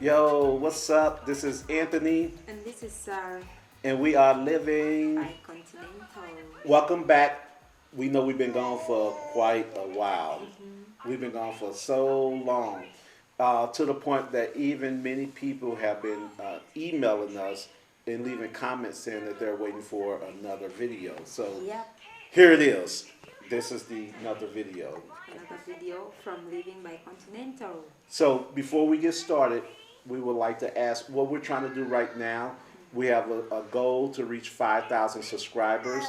Yo, what's up? This is Anthony, And this is Sarah and we are living. by Continental. Welcome back. We know we've been gone for quite a while. We've been gone for so long, to the point that even many people have been emailing us and leaving comments saying that they're waiting for another video. So Yep, here it is. This is the another video. another video from Living by Continental. So before we get started, we would like to ask what we're trying to do right now. We have a goal to reach 5,000 subscribers.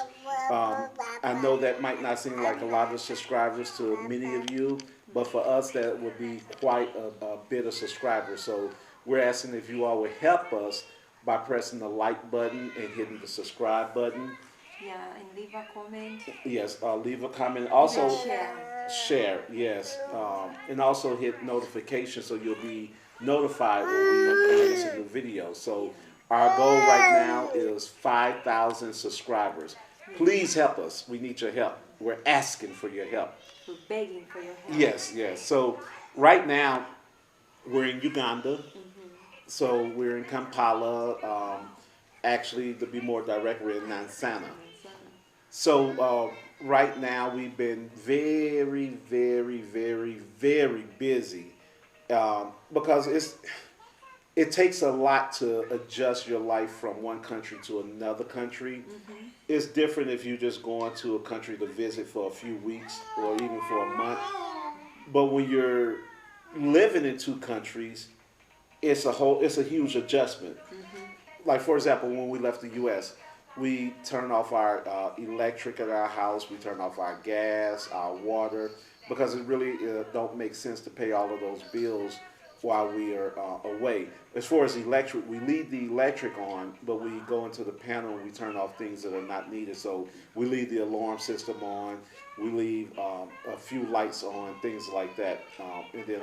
I know that might not seem like a lot of subscribers to many of you, but for us that would be quite a bit of subscribers. So we're asking if you all would help us by pressing the like button and hitting the subscribe button. Yeah, and leave a comment. Yes, leave a comment. Also, Share. share, yes, and also hit notifications so you'll be notified when we release a new video. So our goal right now is 5,000 subscribers. Please help us. We need your help. We're asking for your help. We're begging for your help. Yes, yes. So right now we're in Uganda. So we're in Kampala. Actually, to be more direct, we're in Nansana. So right now we've been very, very, very, very busy because it takes a lot to adjust your life from one country to another country. It's different if you're just going to a country to visit for a few weeks or even for a month. But when you're living in two countries, it's a huge adjustment. Like for example, when we left the U.S., we turned off our electric at our house. We turned off our gas, our water, because it really don't make sense to pay all of those bills while we are away. As far as electric, we leave the electric on, but we go into the panel and we turn off things that are not needed. So we leave the alarm system on. We leave a few lights on, things like that. And then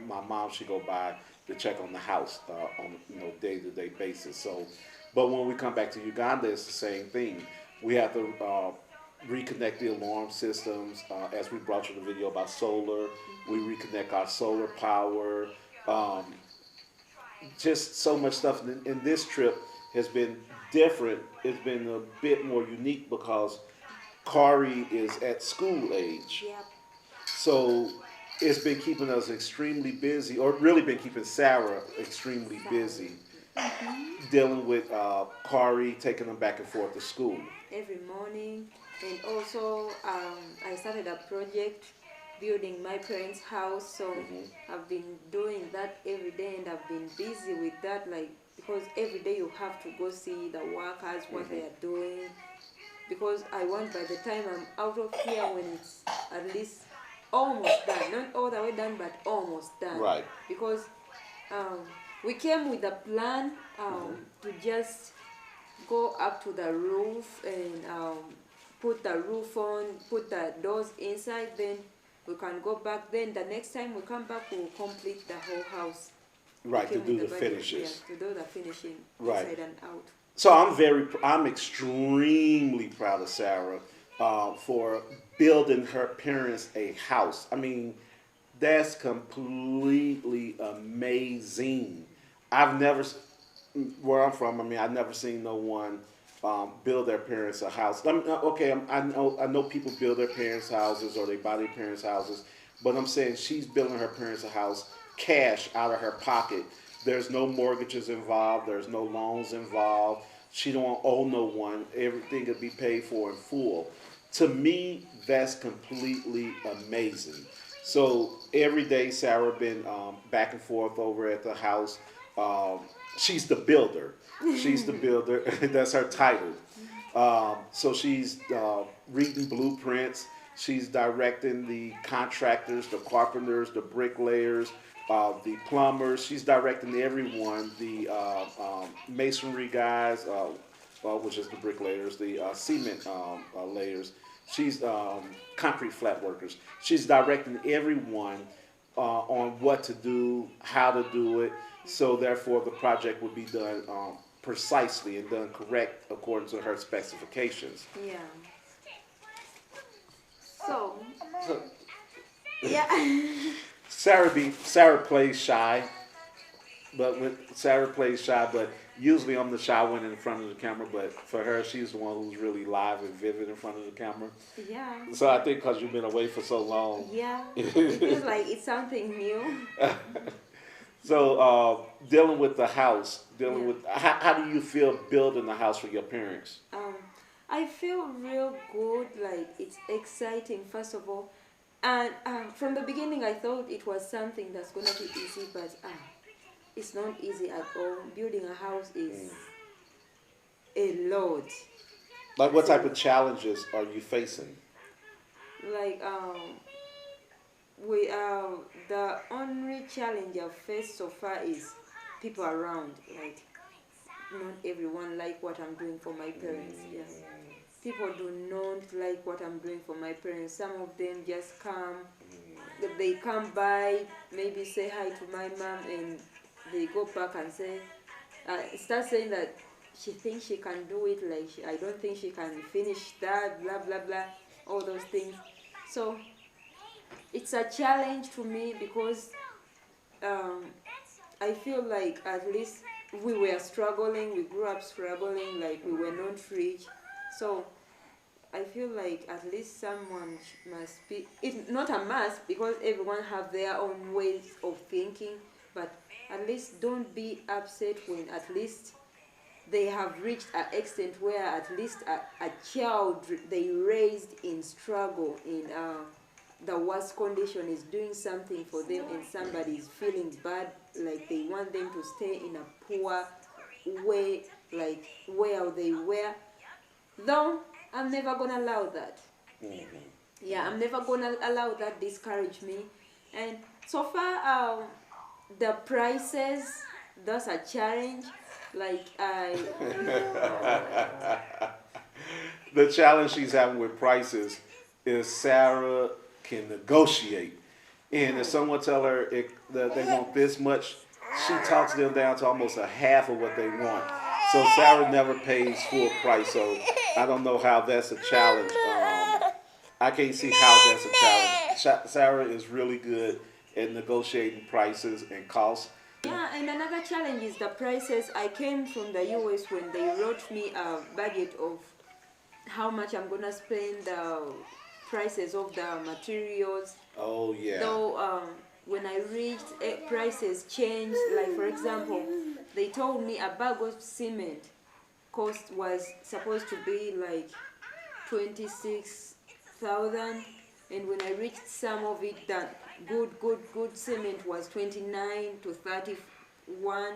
my mom should go by to check on the house on day-to-day basis. So. But when we come back to Uganda, it's the same thing. We have to reconnect the alarm systems. As we brought you the video about solar, we reconnect our solar power. Just so much stuff. And this trip has been different. It's been a bit more unique because Kari is at school age. Yep. So it's been keeping us extremely busy, or really been keeping Sarah extremely busy. Dealing with Kari, taking them back and forth to school. Every morning. And also, I started a project building my parents' house. So I've been doing that every day and I've been busy with that. Like, because every day you have to go see the workers, what they are doing. Because I want by the time I'm out of here when it's at least almost done. Not all the way done, but almost done. Right. Because we came with a plan to just go up to the roof and put the roof on, put the doors inside, then we can go back. Then the next time we come back, we'll complete the whole house. Right, to Came do with the budget, finishes. yeah, to do the finishing Right. inside and out. So I'm extremely proud of Sarah for building her parents a house. I mean, that's completely amazing. I've never, where I'm from, I mean, I've never seen no one build their parents a house. I know people build their parents' houses or they buy their parents' houses, but I'm saying she's building her parents a house cash out of her pocket. There's no mortgages involved. There's no loans involved. She don't owe no one. Everything could be paid for in full. To me, that's completely amazing. So every day, Sarah been back and forth over at the house. She's the builder. She's the builder. That's her title. So she's reading blueprints. She's directing the contractors, the carpenters, the bricklayers, the plumbers. She's directing everyone, the masonry guys, which is the bricklayers, the cement layers. She's concrete flat workers. She's directing everyone on what to do, how to do it. So therefore, the project would be done precisely and done correct according to her specifications. Yeah. So, So, yeah. Sarah plays shy. But when Sarah plays shy, but usually I'm the shy one in front of the camera. But for her, she's the one who's really live and vivid in front of the camera. Yeah. So I think because you've been away for so long. Yeah. It feels like it's something new. So dealing with the house, dealing Yeah. with how do you feel building the house for your parents? Um, I feel real good. Like it's exciting, first of all, and from the beginning, I thought it was something that's gonna be easy, but it's not easy at all. Building a house is a load. Like what type So, of challenges are you facing? like we the only challenge I've faced so far is people around. Like not everyone like what I'm doing for my parents. Yes, people do not like what I'm doing for my parents. Some of them just come, they come by, maybe say hi to my mom, and they go back and say, start saying that she thinks she can do it. Like I don't think she can finish that. Blah blah blah, all those things. So it's a challenge to me because um, I feel like at least we were struggling, we grew up struggling, like we were not rich. So I feel like at least someone must be, it's not a must because everyone have their own ways of thinking, but at least don't be upset when at least they have reached an extent where at least a child they raised in struggle, in the worst condition, is doing something for them, and somebody is feeling bad, like they want them to stay in a poor way, like where they were. Though I'm never gonna allow that. Yeah, I'm never gonna allow that discourage me. And so far, the prices, that's a challenge. Like The challenge she's having with prices is Sarah can negotiate. And if someone tell her that they want this much, she talks them down to almost a half of what they want. So Sarah never pays full price. So I don't know how that's a challenge. I can't see how that's a challenge. Sarah is really good at negotiating prices and costs. yeah, and another challenge is the prices. I came from the US when they wrote me a budget of how much I'm gonna spend, the prices of the materials. Oh yeah. Though when I reached, prices changed. Like for example, they told me a bag of cement cost was supposed to be like 26,000, and when I reached some of it, that good cement was 29 to 31,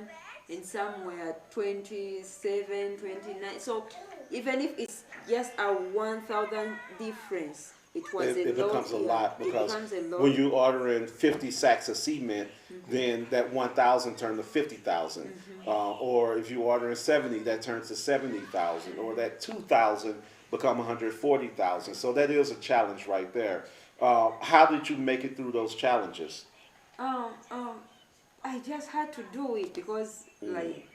and some were 27, 29. So even if it's just a 1,000 difference, it was It a lot. becomes a Yeah, lot it because becomes a lot. when you ordering 50 sacks of cement, then that 1,000 turned to 50,000. Or if you ordering 70, that turns to 70,000. Or that 2,000 become 140,000. So that is a challenge right there. How did you make it through those challenges? Um, um, I just had to do it because like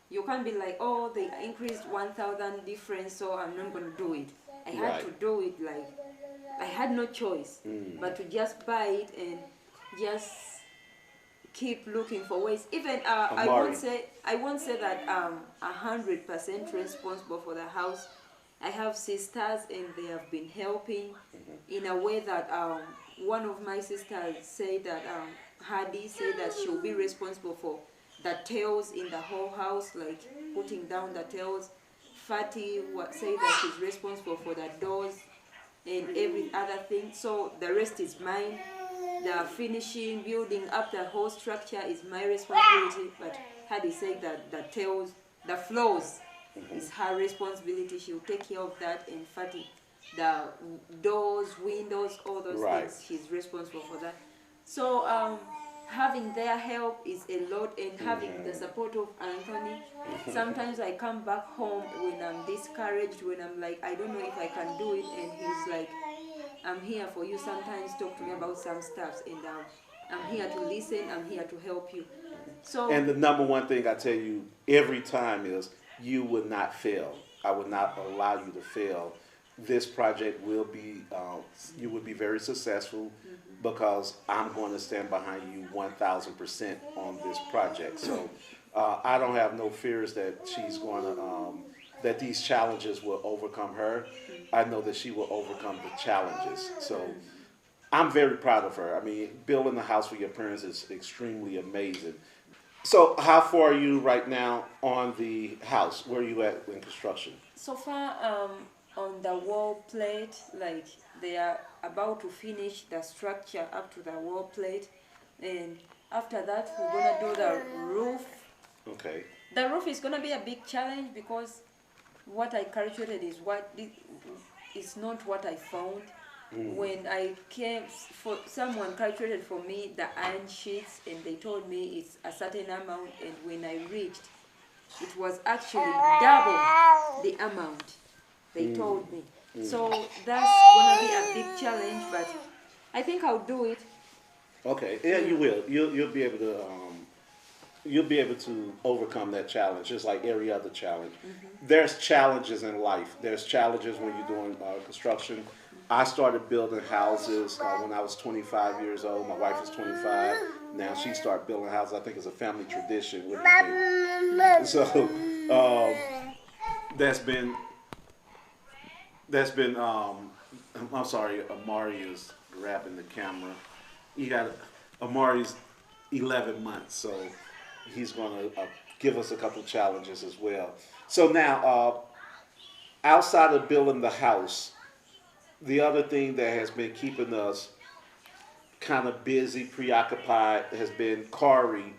you can't be like, oh, they increased 1,000 difference, so I'm not gonna do it. I had Right. to do it. Like I had no choice but to just buy it and just keep looking for ways. Even Amari. I won't say that 100% responsible for the house. I have sisters and they have been helping in a way that one of my sisters said that Hadi said that she'll be responsible for the tails in the whole house, like putting down the tails. Fatty said that she's responsible for the doors and every other thing. So the rest is mine. The finishing, building up the whole structure is my responsibility. But Hadi said that the tails, the floors, is her responsibility. She'll take care of that. And Fatty, the doors, windows, all those Right. things, she's responsible for that. So having their help is a lot, and having the support of Anthony. Sometimes I come back home when I'm discouraged, when I'm like, I don't know if I can do it, and he's like, I'm here for you. Sometimes talk to me about some stuff, and I'm here to listen, I'm here to help you. So And the number one thing I tell you every time is you would not fail. I would not allow you to fail. this project will be, you will be very successful because I'm going to stand behind you 1,000% on this project. So I don't have no fears that she's going to, that these challenges will overcome her. I know that she will overcome the challenges. So I'm very proud of her. I mean, building a house for your parents is extremely amazing. So how far are you right now on the house? Where are you at in construction? So far, on the wall plate, like they are about to finish the structure up to the wall plate, and after that, we're gonna do the roof. Okay. The roof is gonna be a big challenge because what I calculated is not what I found. When I came, for someone calculated for me the iron sheets, and they told me it's a certain amount, and when I reached, it was actually double the amount they told me. So that's gonna be a big challenge, but I think I'll do it. Okay. Yeah, you will. You'll be able to you'll be able to overcome that challenge, just like every other challenge. There's challenges in life. There's challenges when you're doing construction. I started building houses when I was 25 years old. My wife is 25. Now she started building houses. I think it's a family tradition. What do you think? So that's been I'm sorry, Amari is grabbing the camera. You got Amari's 11 months, so he's going to give us a couple challenges as well. So now, outside of building the house, the other thing that has been keeping us kind of busy, preoccupied, has been Kari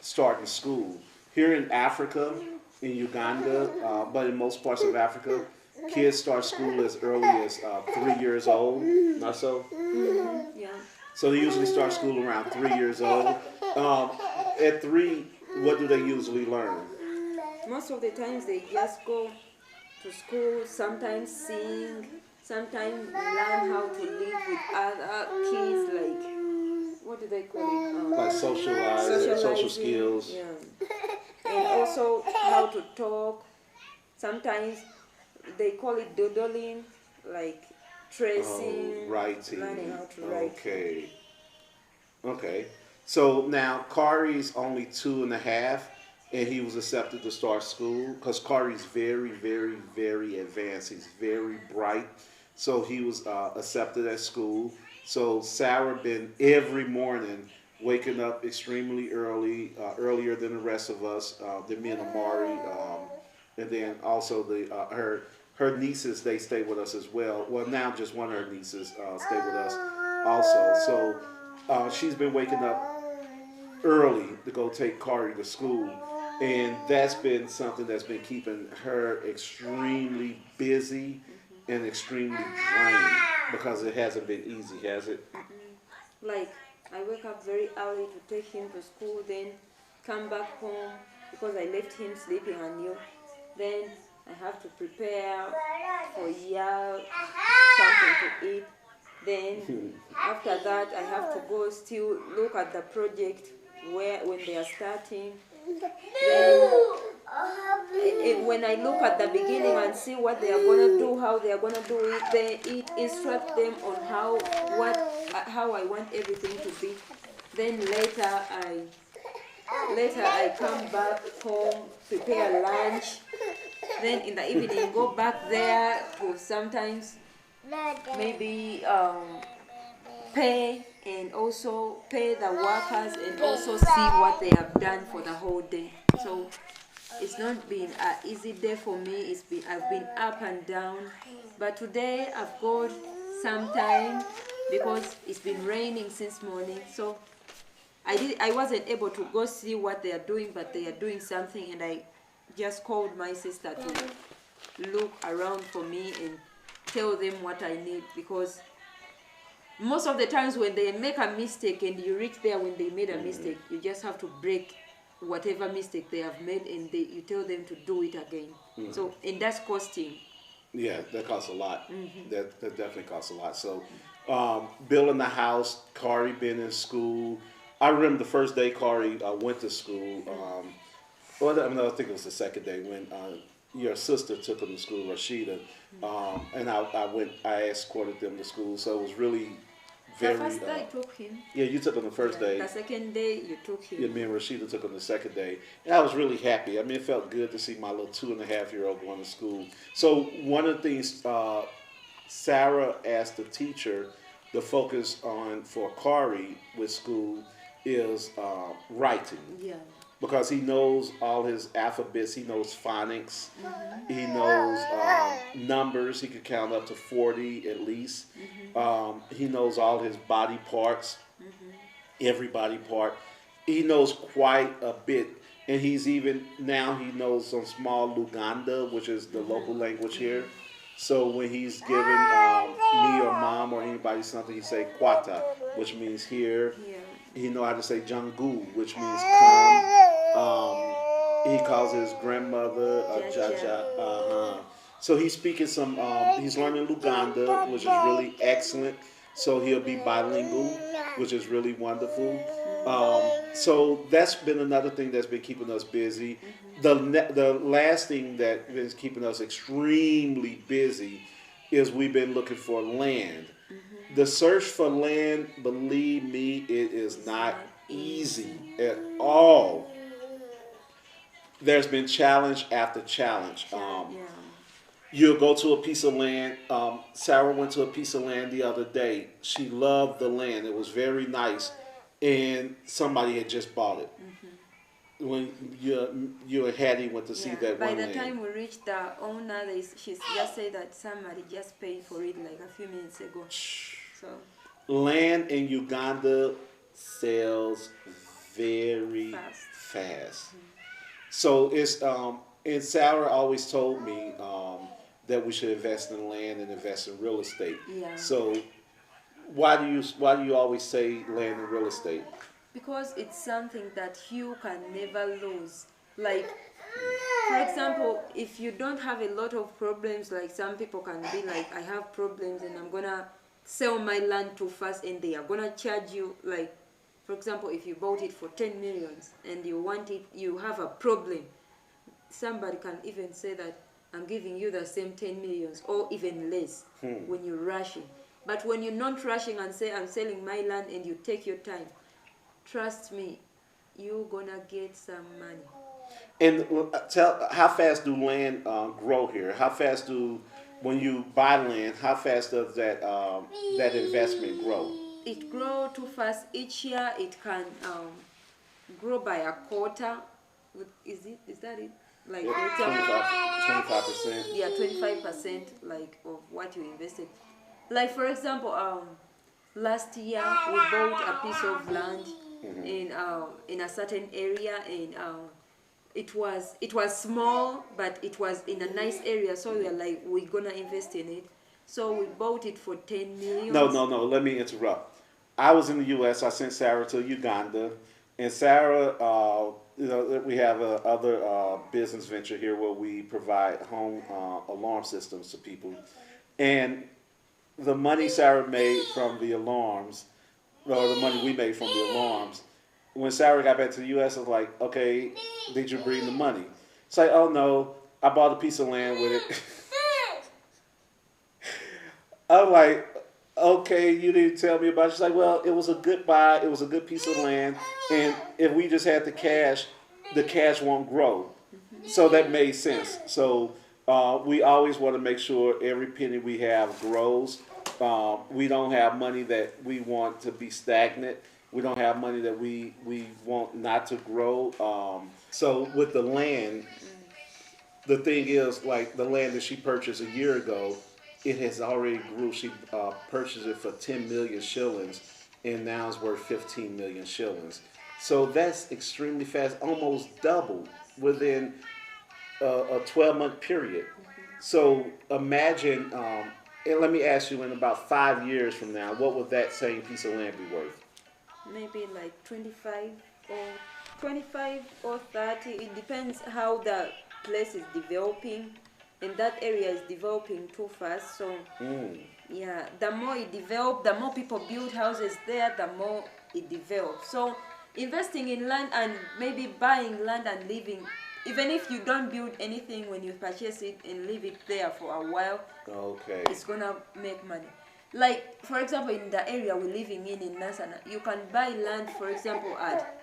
starting school. Here in Africa, in Uganda, but in most parts of Africa, kids start school as early as 3 years old, not so? Yeah. So they usually start school around 3 years old. At 3, what do they usually learn? Most of the times they just go to school, sometimes sing, sometimes learn how to live with other kids, like, what do they call it? Like social Socializing, skills. yeah. And also how to talk. Sometimes they call it doodling, like tracing, Writing. learning how to write. Okay. Okay. So now Kari's only 2.5, and he was accepted to start school because Kari's very, very, very advanced. He's very bright. So he was accepted at school. So Sarah been every morning waking up extremely early, earlier than the rest of us, than me and Amari, and then also her nieces, they stay with us as well. Well, now just one of her nieces stay with us also. So she's been waking up early to go take Kari to school. And that's been something that's been keeping her extremely busy and extremely drained because it hasn't been easy, has it? Like, I wake up very early to take him to school, then come back home because I left him sleeping on you. Then I have to prepare for something to eat. Then after that, I have to go still look at the project when they are starting. Then when I look at the beginning and see what they are gonna do, how they are gonna do it, then instruct them on how I want everything to be. Then later I come back home, prepare lunch. Then in the evening go back there to sometimes maybe pay and also pay the workers and also see what they have done for the whole day. So it's not been an easy day for me. I've been up and down, but today I've got some time because it's been raining since morning. So I wasn't able to go see what they are doing, but they are doing something, and I just called my sister to look around for me and tell them what I need, because most of the times when they make a mistake and you reach there when they made a mistake, you just have to break whatever mistake they have made and you tell them to do it again. So, and that's costing. Yeah, that costs a lot. That definitely costs a lot. So, building the house, Kari been in school. I remember the first day Kari went to school. Well, I think it was the second day when your sister took them to school, Rashida, and I escorted them to school. So it was really The very. first day I took him. Yeah, you took them the first Yeah. day. The second day you took Yeah, him. me and Rashida took them the second day, and I was really happy. I mean, it felt good to see my little 2.5-year-old going to school. So one of the things Sarah asked the teacher to focus on for Kari with school is writing, Yeah. because he knows all his alphabets. He knows phonics. He knows numbers. He could count up to 40 at least. He knows all his body parts, every body part. He knows quite a bit. And he's even, now he knows some small Uganda, which is the local language here. So when he's giving me or mom or anybody something, he say kwata, which means here. Yeah. He know how to say jangu, which means come. He calls his grandmother Jaja. So he's speaking some. He's learning Luganda, which is really excellent. So he'll be bilingual, which is really wonderful. So that's been another thing that's been keeping us busy. The last thing that is keeping us extremely busy is we've been looking for land. The search for land, believe me, it is not easy at all. There's been challenge after challenge. Yeah. You'll go to a piece of land. Sarah went to a piece of land the other day. She loved the land. It was very nice, and somebody had just bought it. When you and Hattie went to see Yeah. that By one the land. time we reached the owner, she just said that somebody just paid for it like a few minutes ago. So Land in Uganda sells very fast. So it's and Sarah always told me that we should invest in land and invest in real estate. yeah. So why do you always say land and real estate? Because it's something that you can never lose. Like, for example, if you don't have a lot of problems, like some people can be like, I have problems and I'm gonna sell my land too fast, and they are gonna charge you, like, for example, if you bought it for 10 millions and you want it, you have a problem, somebody can even say that I'm giving you the same 10 millions or even less when you're rushing. But when you're not rushing and say I'm selling my land and you take your time, trust me, you're gonna get some money. And tell how fast do land grow here? How fast when you buy land? How fast does that investment grow? It grows too fast. Each year it can grow by a quarter. Is that it? Like, for example, 25%. yeah, 25% like of what you invested. Like, for example, last year we bought a piece of land in a certain area, and it was small, but it was in a nice area. So we are like, we're gonna invest in it. So we bought it for 10 million. No. Let me interrupt. I was in the U.S. I sent Sarah to Uganda, and Sarah, we have a other business venture here where we provide home alarm systems to people, and the money Sarah made from the alarms, or the money we made from the alarms, when Sarah got back to the U.S., I was like, okay, did you bring the money? It's like, oh no, I bought a piece of land with it. I'm like, okay, you didn't tell me about it. She's like, well, it was a good buy. It was a good piece of land. And if we just had the cash won't grow. So that made sense. So we always want to make sure every penny we have grows. We don't have money that we want to be stagnant. We don't have money that we want not to grow. So with the land, the thing is, like the land that she purchased a year ago, it has already grew. She purchased it for 10 million shillings, and now it's worth 15 million shillings. So that's extremely fast, almost doubled within a 12-month period. So imagine, and let me ask you, in about 5 years from now, what would that same piece of land be worth? Maybe like 25 or 30. It depends how the place is developing, and that area is developing too fast. So yeah, the more it develops, the more people build houses there, the more it develops. So investing in land and maybe buying land and living even if you don't build anything, when you purchase it and leave it there for a while, Okay. it's gonna make money. Like for example, in the area we're living in Nasana, you can buy land, for example, at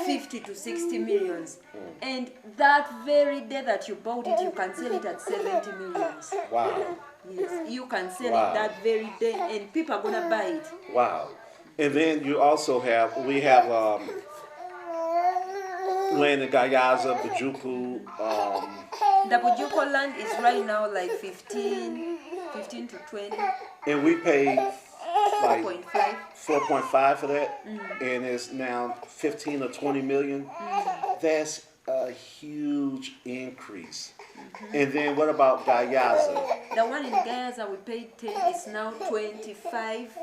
50 to 60 millions, and that very day that you bought it, you can sell it at 70 millions. Wow. Yes, you can sell it Wow. that very day, and people are gonna buy it. Wow. And then you also have, we have land in Gayaza, Bajuku. The Bujuko land is right now like 15 to 20, And we paid like 4.5. 4.5 for that, and it's now 15 or 20 million. That's a huge increase. And then what about Gayaza? The one in Gaza we paid 10 is now 25.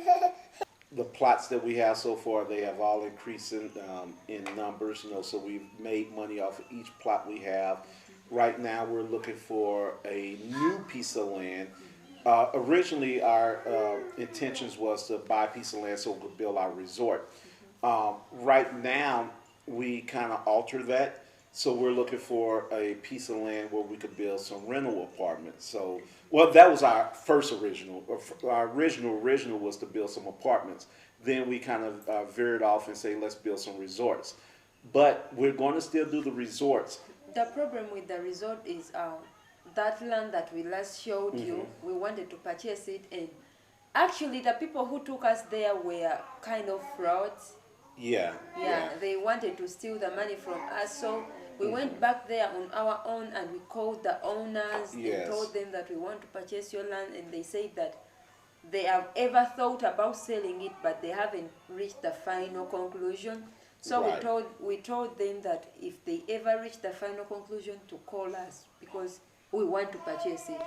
The plots that we have so far, they have all increased in numbers, you know, so we've made money off of each plot we have. Right now we're looking for a new piece of land. Originally our intentions was to buy a piece of land so we could build our resort. Right now we kind of altered that, so we're looking for a piece of land where we could build some rental apartments. So, well, that was our first original. Our original was to build some apartments. Then we kind of veered off and say, let's build some resorts. But we're going to still do the resorts. The problem with the resort is that land that we last showed you, we wanted to purchase it, and actually the people who took us there were kind of frauds. Yeah. Yeah, they wanted to steal the money from us, so we went back there on our own and we called the owners and told them that we want to purchase your land, and they said that they have ever thought about selling it, but they haven't reached the final conclusion. So we told them that if they ever reach the final conclusion, to call us because we want to purchase it.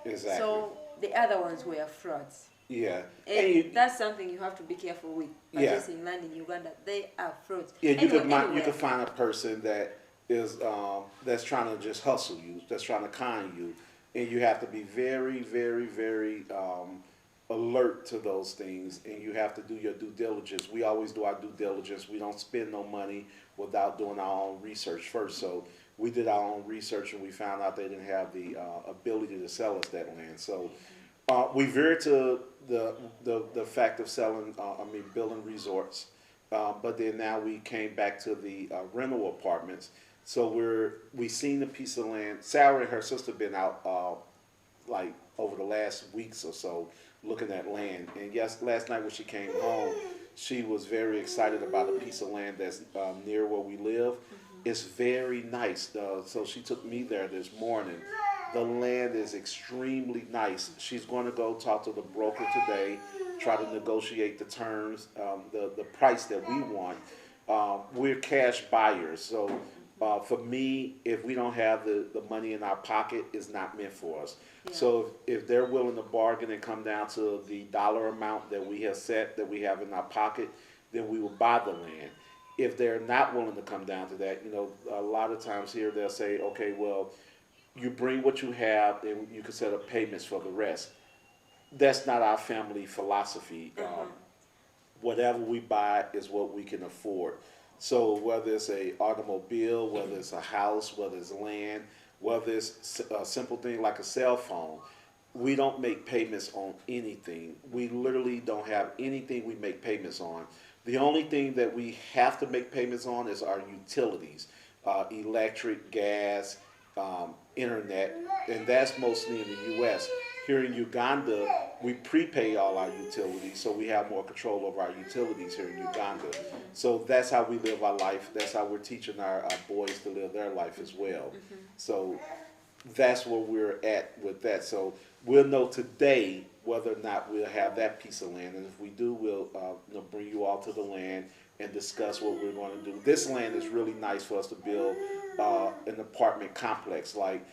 Exactly. So the other ones were frauds. Yeah. And that's something you have to be careful with. Purchasing land in Uganda, they are frauds. Yeah, Anyway, you could find a person that is that's trying to just hustle you, that's trying to con you, and you have to be very, very, very alert to those things, and you have to do your due diligence. We always do our due diligence. We don't spend no money without doing our own research first. So we did our own research, and we found out they didn't have the ability to sell us that land. So we veered to the fact of selling, building resorts. But then now we came back to the rental apartments. So we seen the piece of land. Sarah and her sister been out like over the last weeks or so looking at land. And yes, last night when she came home, she was very excited about a piece of land that's near where we live. It's very nice. So she took me there this morning. The land is extremely nice. She's going to go talk to the broker today, try to negotiate the terms, the price that we want. We're cash buyers, so for me, if we don't have the money in our pocket, it's not meant for us. Yeah. So if they're willing to bargain and come down to the dollar amount that we have set, that we have in our pocket, then we will buy the land. If they're not willing to come down to that, you know, a lot of times here they'll say, okay, well, you bring what you have and you can set up payments for the rest. That's not our family philosophy. Whatever we buy is what we can afford. So whether it's an automobile, whether it's a house, whether it's land, whether it's a simple thing like a cell phone, we don't make payments on anything. We literally don't have anything we make payments on. The only thing that we have to make payments on is our utilities, electric, gas, internet, and that's mostly in the U.S. Here in Uganda, we prepay all our utilities, so we have more control over our utilities here in Uganda. So that's how we live our life. That's how we're teaching our boys to live their life as well. So that's where we're at with that. So we'll know today whether or not we'll have that piece of land, and if we do, we'll bring you all to the land and discuss what we're going to do. This land is really nice for us to build an apartment complex. Like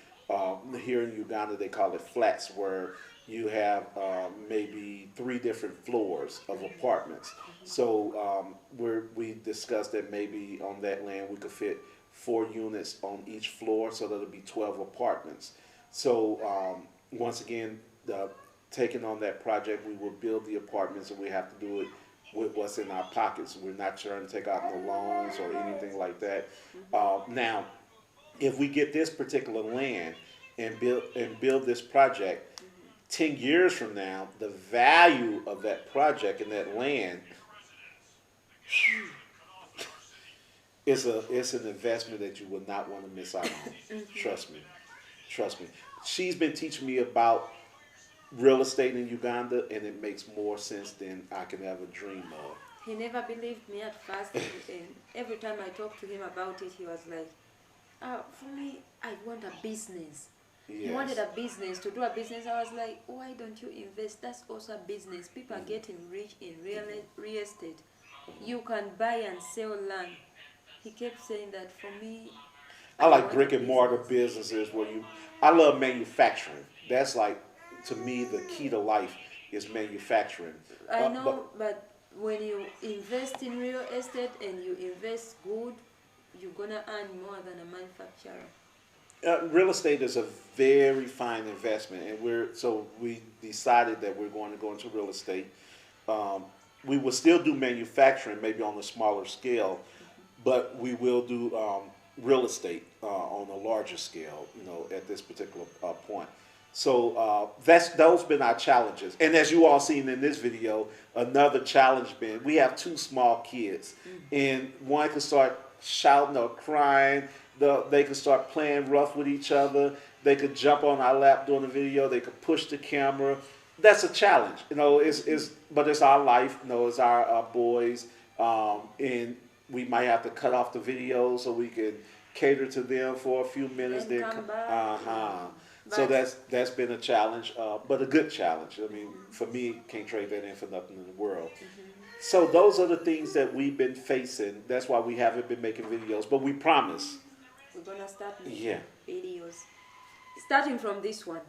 here in Uganda, they call it flats, where you have maybe 3 different floors of apartments. So we discussed that maybe on that land we could fit 4 units on each floor, so that'll be 12 apartments. So once again, taking on that project, we will build the apartments, and we have to do it with what's in our pockets. We're not trying to take out no loans or anything like that. Now, if we get this particular land and build this project, 10 years from now, the value of that project and that land it's an investment that you will not want to miss out on. Trust me. Trust me. She's been teaching me about real estate in Uganda, and it makes more sense than I can ever dream of. He never believed me at first, and every time I talked to him about it, he was like, for me, I want a business. He wanted Yes. a business, to do a business. I was like, why don't you invest? That's also a business. People are getting rich in real estate. You can buy and sell land. He kept saying that for me, I I like want a brick and mortar business. businesses where I love manufacturing. That's like, to me, the key to life is manufacturing. I But know, but when you invest in real estate and you invest good, you're gonna earn more than a manufacturer. real estate is a very fine investment, and we decided that we're going to go into real estate. Um, we will still do manufacturing, maybe on a smaller scale, but we will do real estate on a larger scale. At this particular point. So that's those been our challenges, and as you all seen in this video, another challenge been we have two small kids, and one can start shouting or crying. They could start playing rough with each other. They could jump on our lap during the video. They could push the camera. That's a challenge. But it's our life. It's our boys, and we might have to cut off the video so we can cater to them for a few minutes. Then come back. Uh-huh. So But that's been a challenge, but a good challenge. I mean, for me, can't trade that in for nothing in the world. So those are the things that we've been facing. That's why we haven't been making videos, but we promise. we're gonna start making Yeah. videos. Starting from this one.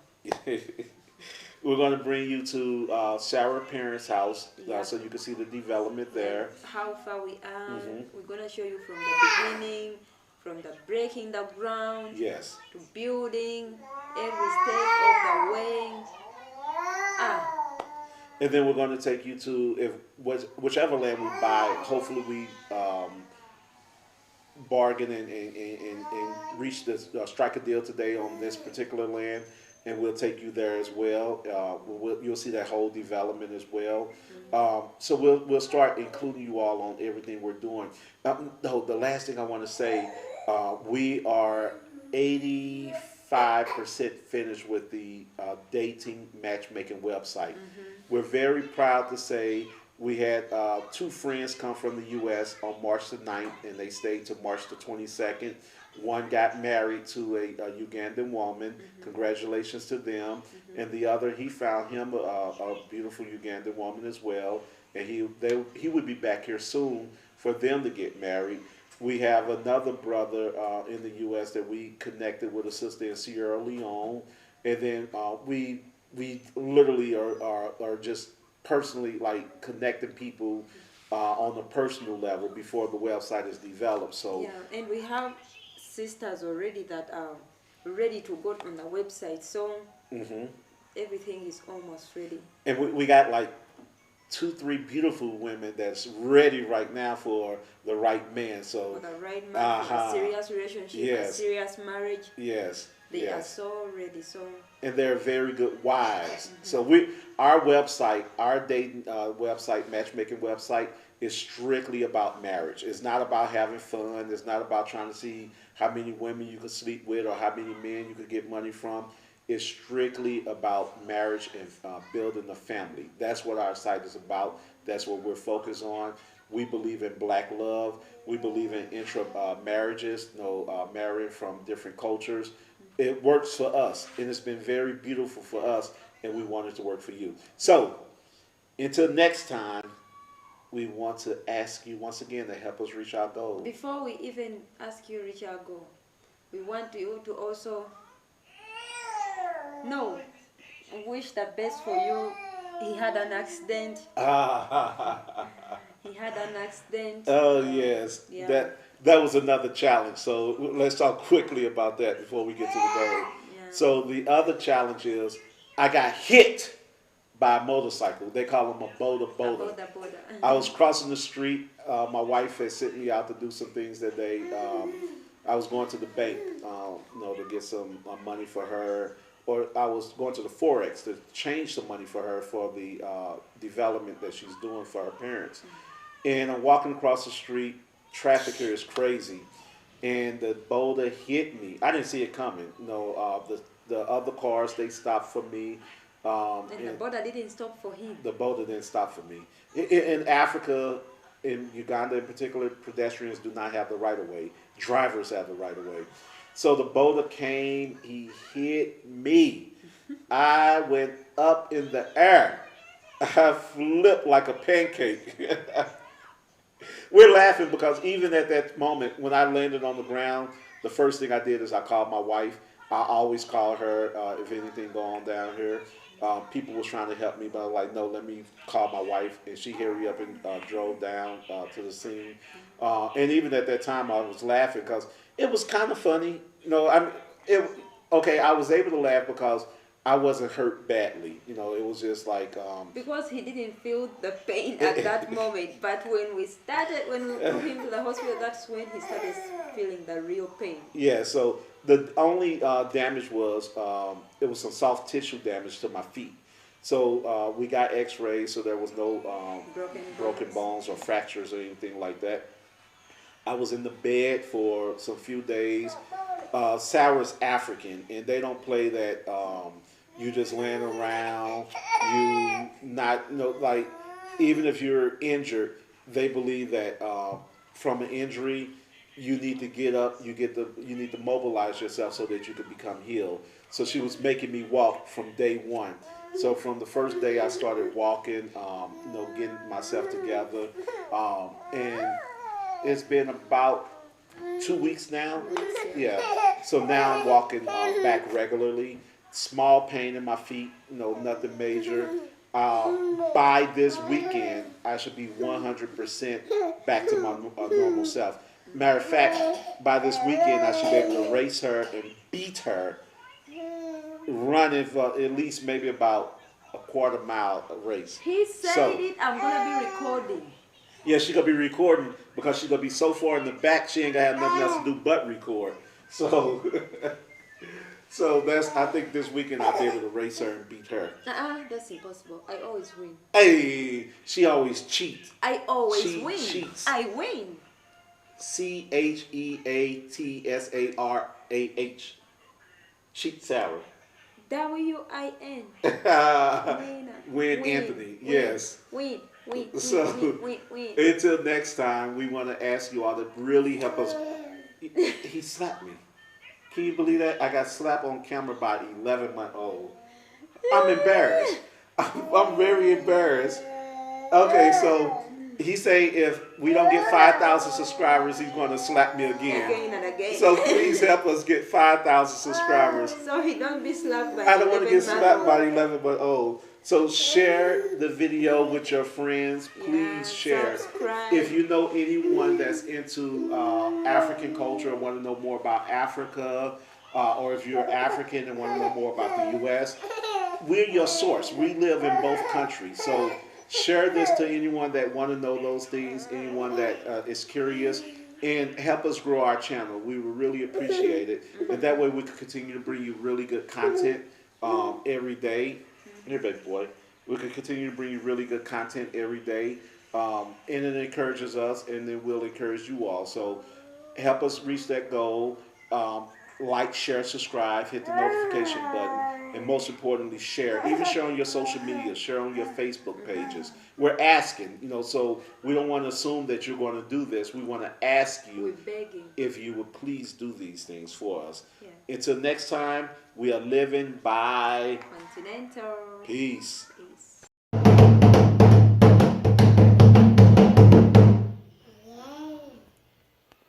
We're going to bring you to Sarah's parents' house, Yeah. so you can see the development there. How far we are. Mhm. We're gonna show you from the beginning, from the breaking the ground Yes. to building, every step of the way. And then we're going to take you to whichever land we buy. Hopefully, we bargain and reach this strike a deal today on this particular land, and we'll take you there as well. You'll see that whole development as well. So we'll start including you all on everything we're doing. The last thing I want to say, we are 85% finished with the dating matchmaking website. We're very proud to say we had two friends come from the U.S. on March the 9th, and they stayed to March the 22nd. One got married to a Ugandan woman. Congratulations to them. And the other, he found him a beautiful Ugandan woman as well. And he would be back here soon for them to get married. We have another brother in the U.S. that we connected with a sister in Sierra Leone. And then we literally are just personally like connecting people on a personal level before the website is developed. So Yeah, and we have sisters already that are ready to go on the website. So everything is almost ready. and we got like 2-3 beautiful women that's ready right now for the right man. So For the right man, for a serious relationship, a Yes. serious marriage. yes, They are yes. so ready. So And they're very good wives. So our website, our dating website, matchmaking website, is strictly about marriage. It's not about having fun. It's not about trying to see how many women you can sleep with or how many men you can get money from. It's strictly about marriage and building a family. That's what our site is about. That's what we're focused on. We believe in black love. We believe in marriages, marrying from different cultures. It works for us, and it's been very beautiful for us, and we want it to work for you. So, until next time, we want to ask you once again to help us reach our goal. before we even ask you reach our goal, we want you to also wish the best for you. He had an accident. He had an accident. Oh yes, Yeah. that was another challenge. So let's talk quickly about that before we get to the goal. Yeah. So the other challenge is I got hit by a motorcycle. They call them a boda. Border. I was crossing the street. My wife had sent me out to do some things that day. I was going to the bank, to get some money for her, or I was going to the forex to change some money for her for the development that she's doing for her parents. And I'm walking across the street. Traffic here is crazy, and the boulder hit me. I didn't see it coming. The other cars, they stopped for me. And the border didn't stop for him. The boulder didn't stop for me. In Africa, in Uganda in particular, pedestrians do not have the right of way. Drivers have the right of way. So the boulder came, he hit me. I went up in the air. I flipped like a pancake. We're laughing because even at that moment, when I landed on the ground, the first thing I did is I called my wife. I always call her if anything going on down here. People was trying to help me, but I was like, no, let me call my wife. And she hurried up and drove down to the scene. And even at that time, I was laughing because it was kind of funny. I was able to laugh because I wasn't hurt badly. It was just like... because he didn't feel the pain at that moment. But when we took him to the hospital, that's when he started feeling the real pain. Yeah, so the only damage was, it was some soft tissue damage to my feet. So we got x-rays, so there was no broken bones or fractures or anything like that. I was in the bed for some few days. Sarah's African, and they don't play that... you just laying around, even if you're injured, they believe that from an injury, you need to get up, you need to mobilize yourself so that you can become healed. So she was making me walk from day one. So from the first day I started walking, getting myself together, and it's been about 2 weeks now. Yeah. So now I'm walking back regularly. Small pain in my feet, nothing major. By this weekend, I should be 100% back to my normal self. Matter of fact, by this weekend, I should be able to race her and beat her, running for at least maybe about a quarter mile race. He said I'm going to be recording. Yeah, she's going to be recording because she's going to be so far in the back, she ain't going to have nothing else to do but record. So... So I think this weekend I'll be able to race her and beat her. That's impossible. I always win. Hey, she always cheats. I always win. Cheats. I win. CHEATSARAH. Cheat Sarah. WIN. Win Anthony. Yes. Win. So until next time, we want to ask you all to really help us. He slapped me. Can you believe that? I got slapped on camera by an 11-month-old. I'm embarrassed. I'm very embarrassed. Okay, so he say if we don't get 5,000 subscribers, he's going to slap me again. Again and again. So please help us get 5,000 subscribers. So he don't be slapped by I don't want to get slapped by an 11-month-old. So share the video with your friends. Please share. Subscribe. If you know anyone that's into African culture and want to know more about Africa, or if you're African and want to know more about the U.S., we're your source. We live in both countries. So share this to anyone that want to know those things, anyone that is curious, and help us grow our channel. We would really appreciate it. And that way we can continue to bring you really good content every day. Here, baby boy. We can continue to bring you really good content every day. And it encourages us, and then we'll encourage you all. So help us reach that goal. Like, share, subscribe, hit the notification button, and most importantly, share. Even share on your social media, share on your Facebook pages. We're asking, so we don't want to assume that you're going to do this. We want to ask you if you would please do these things for us. Yeah. Until next time, we are living by Continental. Peace.